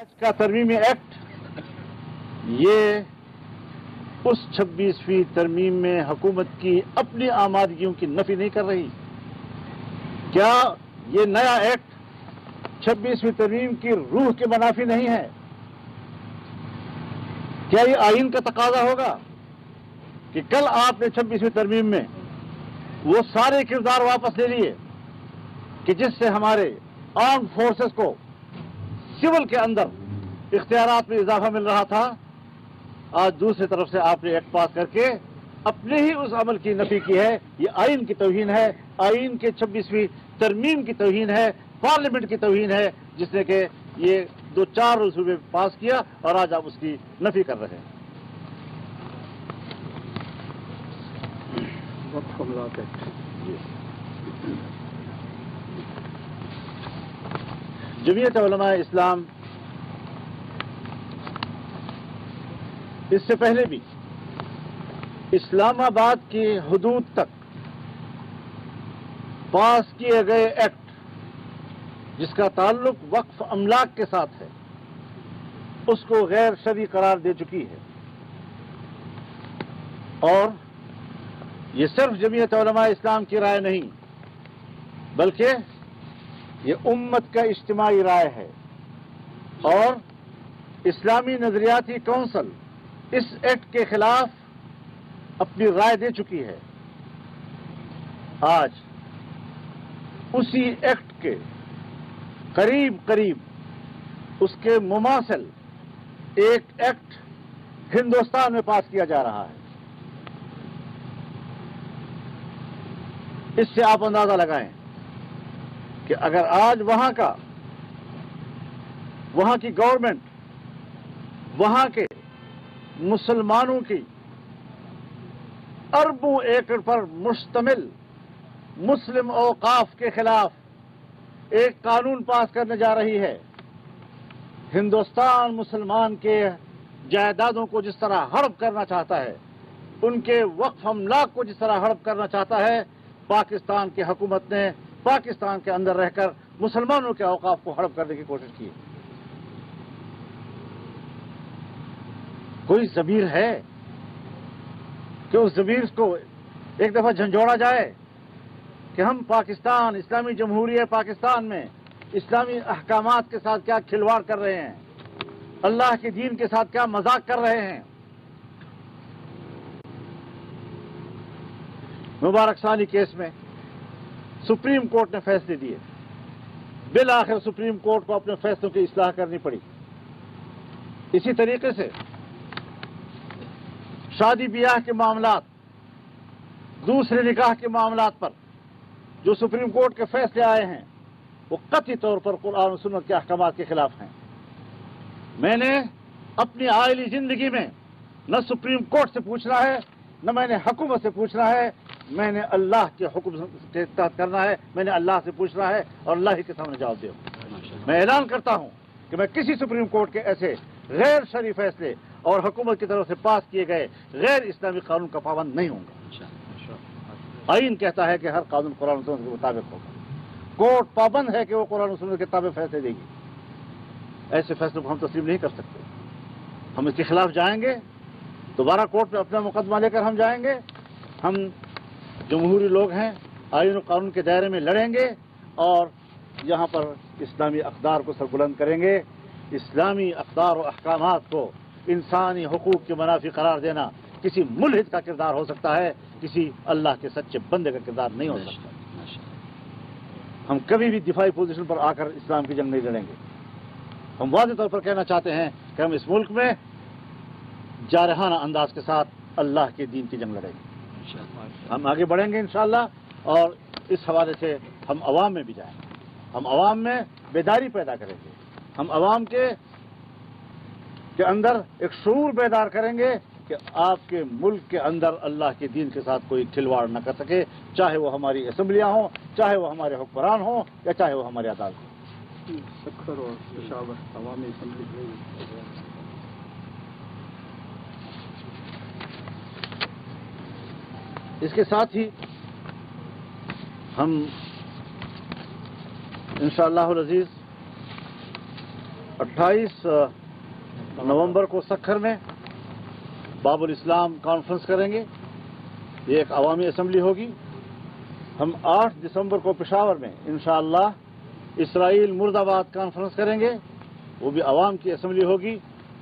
آج کا ترمیمی ایکٹ یہ اس 26ویں ترمیم میں حکومت کی اپنی آمادگیوں کی نفی نہیں کر رہی. کیا یہ نیا ایکٹ 26ویں ترمیم کی روح کے منافی نہیں ہے؟ کیا یہ آئین کا تقاضا ہوگا کہ کل آپ نے 26ویں ترمیم میں وہ سارے کردار واپس لے لیے کہ جس سے ہمارے آرمڈ فورسز کو سول کے اندر اختیارات میں اضافہ مل رہا تھا، آج دوسری طرف سے آپ نے ایکٹ پاس کر کے اپنے ہی اس عمل کی نفی کی ہے. یہ آئین کی توہین ہے، آئین کے 26ویں ترمیم کی توہین ہے، پارلیمنٹ کی توہین ہے، جس نے کہ یہ 2-4 روز میں پاس کیا اور آج آپ اس کی نفی کر رہے ہیں. جمعیت علماء اسلام اس سے پہلے بھی اسلام آباد کی حدود تک پاس کیے گئے ایکٹ جس کا تعلق وقف املاک کے ساتھ ہے اس کو غیر شرعی قرار دے چکی ہے. اور یہ صرف جمعیت علماء اسلام کی رائے نہیں بلکہ یہ امت کا اجتماعی رائے ہے. اور اسلامی نظریاتی کونسل اس ایکٹ کے خلاف اپنی رائے دے چکی ہے. آج اسی ایکٹ کے قریب اس کے مماثل ایک ایکٹ ہندوستان میں پاس کیا جا رہا ہے. اس سے آپ اندازہ لگائیں کہ اگر آج وہاں کی گورنمنٹ وہاں کے مسلمانوں کی اربوں ایکڑ پر مشتمل مسلم اوقاف کے خلاف ایک قانون پاس کرنے جا رہی ہے. ہندوستان مسلمان کے جائیدادوں کو جس طرح ہڑپ کرنا چاہتا ہے، ان کے وقف املاک کو جس طرح ہڑپ کرنا چاہتا ہے، پاکستان کی حکومت نے پاکستان کے اندر رہ کر مسلمانوں کے اوقاف کو ہڑپ کرنے کی کوشش کی. کوئی ضمیر ہے کہ اس ضمیر کو ایک دفعہ جھنجھوڑا جائے کہ ہم پاکستان، اسلامی جمہوریہ پاکستان میں اسلامی احکامات کے ساتھ کیا کھلواڑ کر رہے ہیں، اللہ کے دین کے ساتھ کیا مذاق کر رہے ہیں. مبارک ثانی کیس میں سپریم کورٹ نے فیصلے دیے. بالآخر سپریم کورٹ کو اپنے فیصلوں کی اصلاح کرنی پڑی. اسی طریقے سے شادی بیاہ کے معاملات، دوسرے نکاح کے معاملات پر جو سپریم کورٹ کے فیصلے آئے ہیں وہ قطعی طور پر قرآن و سنت کے احکامات کے خلاف ہیں. میں نے اپنی عائلی زندگی میں نہ سپریم کورٹ سے پوچھنا ہے، نہ میں نے حکومت سے پوچھنا ہے، میں نے اللہ کے حکم کے تحت کرنا ہے. میں نے اللہ سے پوچھنا ہے اور اللہ ہی کے سامنے جواب دے. میں اعلان کرتا ہوں کہ میں کسی سپریم کورٹ کے ایسے غیر شرعی فیصلے اور حکومت کی طرف سے پاس کیے گئے غیر اسلامی قانون کا پابند نہیں ہوں گا. آئین کہتا ہے کہ ہر قانون قرآن و سنت کے مطابق ہوگا. کورٹ پابند ہے کہ وہ قرآن و سنت کے تابع فیصلے دے گی. ایسے فیصلوں کو ہم تسلیم نہیں کر سکتے. ہم اس کے خلاف جائیں گے، دوبارہ کورٹ میں اپنا مقدمہ لے کر ہم جائیں گے. ہم جمہوری لوگ ہیں، آئین و قانون کے دائرے میں لڑیں گے اور یہاں پر اسلامی اقدار کو سربلند کریں گے. اسلامی اقدار و احکامات کو انسانی حقوق کے منافی قرار دینا کسی ملحد کا کردار ہو سکتا ہے، کسی اللہ کے سچے بندے کا کردار نہیں ہو سکتا. ہم کبھی بھی دفاعی پوزیشن پر آ کر اسلام کی جنگ نہیں لڑیں گے. ہم واضح طور پر کہنا چاہتے ہیں کہ ہم اس ملک میں جارحانہ انداز کے ساتھ اللہ کے دین کی جنگ لڑیں گے. ہم آگے بڑھیں گے انشاءاللہ. اور اس حوالے سے ہم عوام میں بھی جائیں گے. ہم عوام میں بیداری پیدا کریں گے. ہم عوام کے اندر ایک شعور بیدار کریں گے کہ آپ کے ملک کے اندر اللہ کے دین کے ساتھ کوئی کھلواڑ نہ کر سکے، چاہے وہ ہماری اسمبلیاں ہوں، چاہے وہ ہمارے حکمران ہوں، یا چاہے وہ ہماری عدالت ہوں. اس کے ساتھ ہی ہم انشاءاللہ العزیز 28 नवंबर को सक्खर में बाबुल इस्लाम कॉन्फ्रेंस करेंगे। ये एक अवामी असम्बली होगी। हम 8 दिसंबर को पेशावर में इंशाअल्लाह इसराइल मुर्दाबाद कॉन्फ्रेंस करेंगे। वो भी अवाम की असम्बली होगी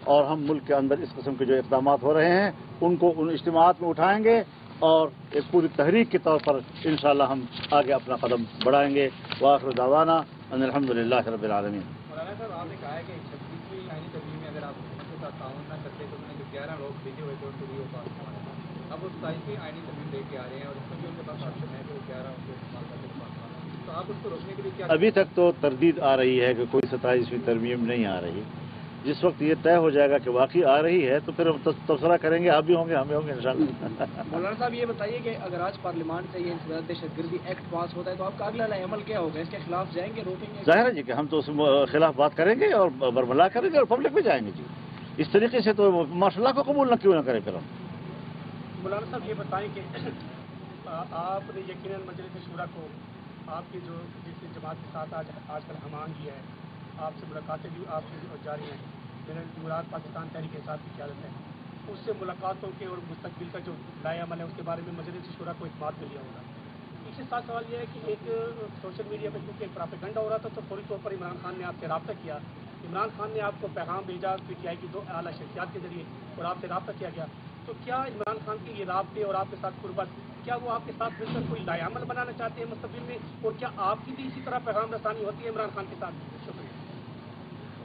और हम मुल्क के अंदर इस किस्म के जो इक़दाम हो रहे हैं उनको उन इज्तिमात में उठाएंगे और एक पूरी तहरीक के तौर पर इंशाअल्लाह हम आगे अपना कदम बढ़ाएंगे। वाखिर दावाना अनिल हम्दुलिल्लाहि रब्बिल आलमीन। मौलाना साहब, आपने कहा है कि 26वीं आईनी तरमीम में अगर आप उनके साथ ताउन न करते तो उन्हें जो 11 लोग भेजे हुए थे उनको भी वो पास करवाना था। अब वो 27वीं आईनी तरमीम लेके आ रहे हैं और उसमें भी उनके पास ऑप्शन है कि वो 11 उनको इस्तेमाल करके पास करवाना। तो आप उसको रोकने के लिए क्या? अभी तक तो तरदीद आ रही है कि कोई 27वीं तरमीम नहीं आ रही। जिस वक्त ये तय हो जाएगा कि वाकई आ रही है तो फिर हम तबसरा करेंगे। आप भी होंगे, हम भी होंगे इंशाअल्लाह। मौलाना साहब, ये बताइए कि अगर आज पार्लियामेंट से ये दहशतगर्दी एक्ट पास होता है तो आपका अगला अमल क्या होगा? इसके खिलाफ जाएंगे, रोकेंगे? जाहिर है जी कि हम तो उस खिलाफ बात करेंगे और बरमला करेंगे और पब्लिक में जाएंगे जी। इस तरीके से तो माशाल्लाह को कबूल न क्यों न करें फिर हम। मौलाना साहब, ये बताएं कि आपने यकीनन मजलिस शूरा को आपकी जो जिस जमात के साथ आजकल हमांगी है, आपसे मुलाकातें भी आपकी जारी हैं, मेरे मुराद पाकिस्तान तहरीक इंसाफ की क़यादत है, उससे मुलाकातों के और मुस्तकबिल का जो लाएअमल है उसके बारे में मजलिस शूरा को इत्मीनान कर लिया होगा। इसके साथ सवाल यह है कि एक सोशल मीडिया पर क्योंकि एक प्रोपेगेंडा हो रहा था तो फौरी तौर पर इमरान खान ने आपसे रब्ता किया। इमरान खान ने आपको पैगाम भेजा PTI की 2 आला शख्सियात के जरिए और आपसे रब्ता किया गया। तो क्या इमरान खान के ये राब्ते और आपके साथ कुर्बत, क्या वो आपके साथ मिलकर कोई लाएअमल बनाना चाहते हैं मुस्तकबिल में, और क्या आपकी भी इसी तरह पैगाम रसानी होती है इमरान खान के साथ? शुक्रिया।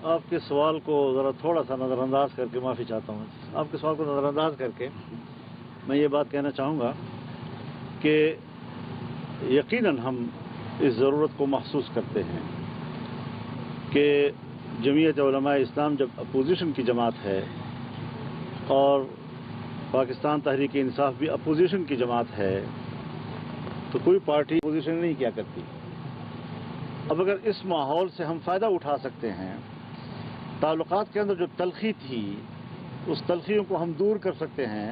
आपके सवाल को ज़रा थोड़ा सा नज़रअंदाज करके, माफ़ी चाहता हूँ, आपके सवाल को नज़रअंदाज करके मैं ये बात कहना चाहूँगा कि यकीनन हम इस ज़रूरत को महसूस करते हैं कि जमीयत उलमा इस्लाम जब अपोजिशन की जमात है और पाकिस्तान तहरीक इंसाफ भी अपोजिशन की जमात है तो कोई पार्टी अपोजिशन नहीं किया करती। अब अगर इस माहौल से हम फ़ायदा उठा सकते हैं, ताल्लुकात के अंदर जो तलखी थी उस तलखियों को हम दूर कर सकते हैं,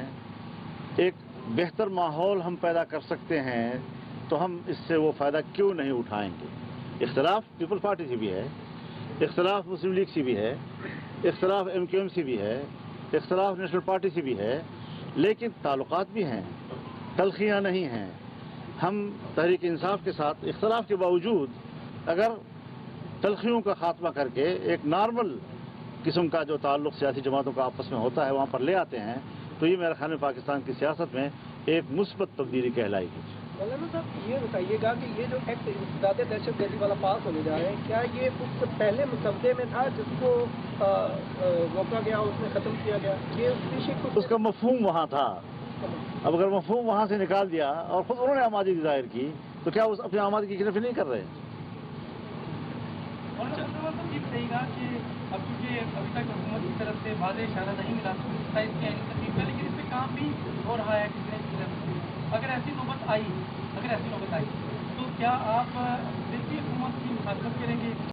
एक बेहतर माहौल हम पैदा कर सकते हैं, तो हम इससे वो फ़ायदा क्यों नहीं उठाएंगे। इख्तिलाफ पीपल्स पार्टी से भी है, इख्तिलाफ मुस्लिम लीग से भी है, इख्तिलाफ MQM से भी है, इख्तिलाफ नेशनल पार्टी से भी है, लेकिन ताल्लुकात भी हैं, तलखियाँ नहीं हैं। हम तहरीक इंसाफ के साथ इख्तिलाफ के बावजूद अगर तलखियों का खात्मा करके एक नॉर्मल किस्म का जो ताल्लुक़ सियासी जमातों का आपस में होता है वहाँ पर ले आते हैं तो ये मेरे ख्याल में पाकिस्तान की सियासत में एक मुस्बत तब्दीली कहलाएगी। मौलाना साहब, ये बताइएगा कि ये जो एक्ट ज़्यादा दहशतगर्दी वाला पास होने जा रहे हैं, क्या ये उससे पहले मुसद्दे में था जिसको रोका गया, उसमें ख़त्म किया गया? ये उसका मफहूम वहाँ था। अब अगर मफहूम वहाँ से निकाल दिया और ख़ुद उन्होंने आमादी ज़ाहिर की तो क्या उस अपनी आमादी की गिरफ्त नहीं कर रहे? और ये बताइएगा कि अब चूँकि अभी तक हुकूमत की तरफ से वाज़ेह इशारा नहीं मिला लेकिन इस पर काम भी हो रहा है किसी न किसी। अगर ऐसी नौबत आई तो क्या आप दिल्ली हुकूमत की मुखालफत करेंगे?